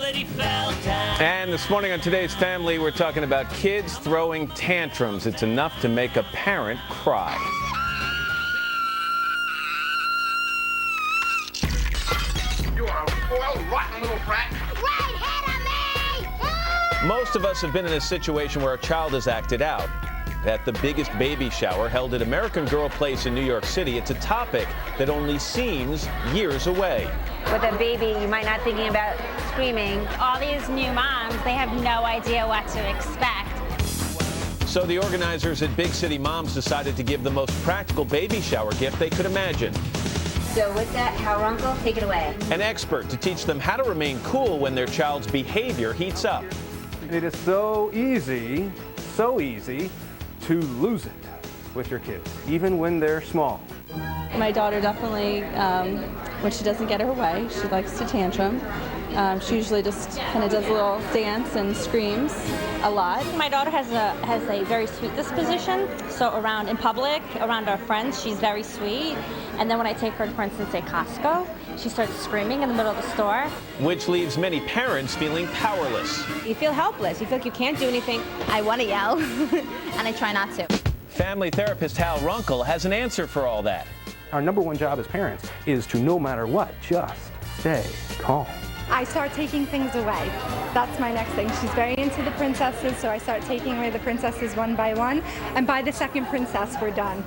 that he fell down. And this morning on Today's Family, we're talking about kids throwing tantrums. It's enough to make a parent cry. You are a spoiled, rotten little brat. Most of us have been in a situation where a child has acted out. At the biggest baby shower held at American Girl Place in New York City, it's a topic that only seems years away. With a baby, you might not thinking about screaming. All these new moms, they have no idea what to expect. So the organizers at Big City Moms decided to give the most practical baby shower gift they could imagine. So with that, Hal Runkel, take it away. An expert to teach them how to remain cool when their child's behavior heats up. It is so easy to lose it with your kids, even when they're small. My daughter definitely, when she doesn't get her way, she likes to tantrum. She usually just kind of does a little dance and screams a lot. My daughter has a very sweet disposition, so around in public, around our friends, she's very sweet. And then when I take her, for instance, say Costco, she starts screaming in the middle of the store. Which leaves many parents feeling powerless. You feel helpless. You feel like you can't do anything. I want to yell, and I try not to. Family therapist Hal Runkel has an answer for all that. Our number one job as parents is to, no matter what, just stay calm. I start taking things away. That's my next thing. She's very into the princesses, so I start taking away the princesses one by one, and by the second princess, we're done.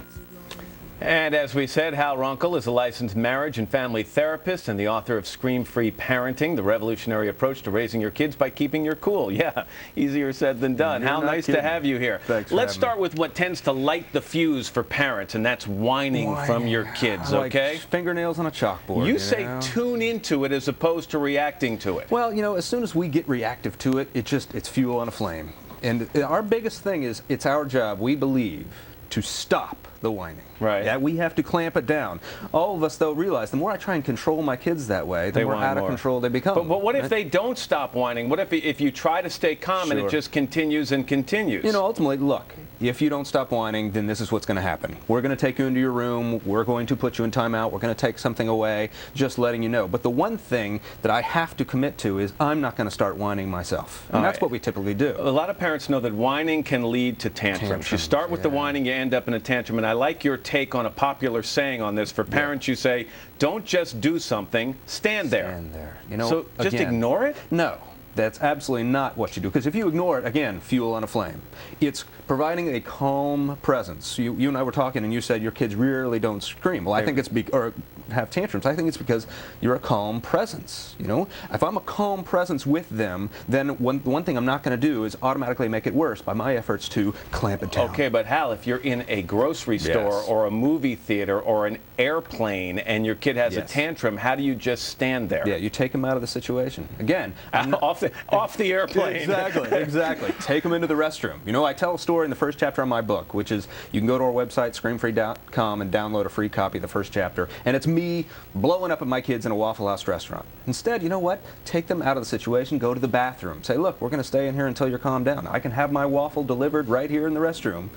And as we said, Hal Runkel is a licensed marriage and family therapist and the author of Screamfree Parenting, the revolutionary approach to raising your kids by keeping your cool. Yeah, easier said than done. Hal, nice to have you here. Thanks. Let's start with what tends to light the fuse for parents, and that's whining from your kids, okay? Like fingernails on a chalkboard. You say tune into it as opposed to reacting to it. Well, you know, as soon as we get reactive to it, it's fuel on a flame. And our biggest thing is, it's our job, we believe, to stop the whining. Right. Yeah, we have to clamp it down. All of us, though, realize the more I try and control my kids that way, the more out of control they become. But what if they don't stop whining? What if you try to stay calm and it just continues and continues? You know, ultimately, look, if you don't stop whining, then this is what's going to happen. We're going to take you into your room. We're going to put you in timeout. We're going to take something away, just letting you know. But the one thing that I have to commit to is I'm not going to start whining myself. And that's what we typically do. A lot of parents know that whining can lead to tantrums. You start with the whining, you end up in a tantrum. And I like your take on a popular saying on this. For parents, you say, don't just do something, stand there. Stand there. You know, so just ignore it? No. That's absolutely not what you do. Because if you ignore it, again, fuel on a flame. It's providing a calm presence. You and I were talking, and you said your kids rarely don't scream. Well, I think it's or have tantrums. I think it's because you're a calm presence. You know, if I'm a calm presence with them, then one thing I'm not going to do is automatically make it worse by my efforts to clamp it down. Okay, but Hal, if you're in a grocery store or a movie theater or an airplane and your kid has a tantrum, how do you just stand there? Yeah, you take them out of the situation. Again, off the airplane. Exactly. Take them into the restroom. You know, I tell a story in the first chapter of my book, which is you can go to our website, screamfree.com, and download a free copy of the first chapter. And it's me blowing up at my kids in a Waffle House restaurant. Instead, you know what? Take them out of the situation, go to the bathroom. Say, look, we're going to stay in here until you're calmed down. I can have my waffle delivered right here in the restroom,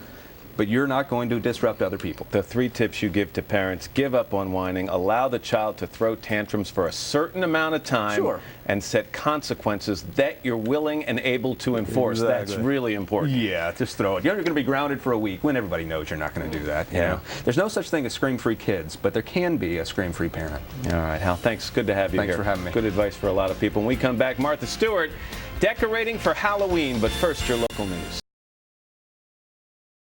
but you're not going to disrupt other people. The 3 tips you give to parents: give up on whining, allow the child to throw tantrums for a certain amount of time, and set consequences that you're willing and able to enforce. That's really important. Yeah, just throw it. You're going to be grounded for a week when everybody knows you're not going to do that. You know? There's no such thing as scream-free kids, but there can be a scream-free parent. All right, Hal, thanks. Good to have you here. Thanks for having me. Good advice for a lot of people. When we come back, Martha Stewart decorating for Halloween, but first, your local news.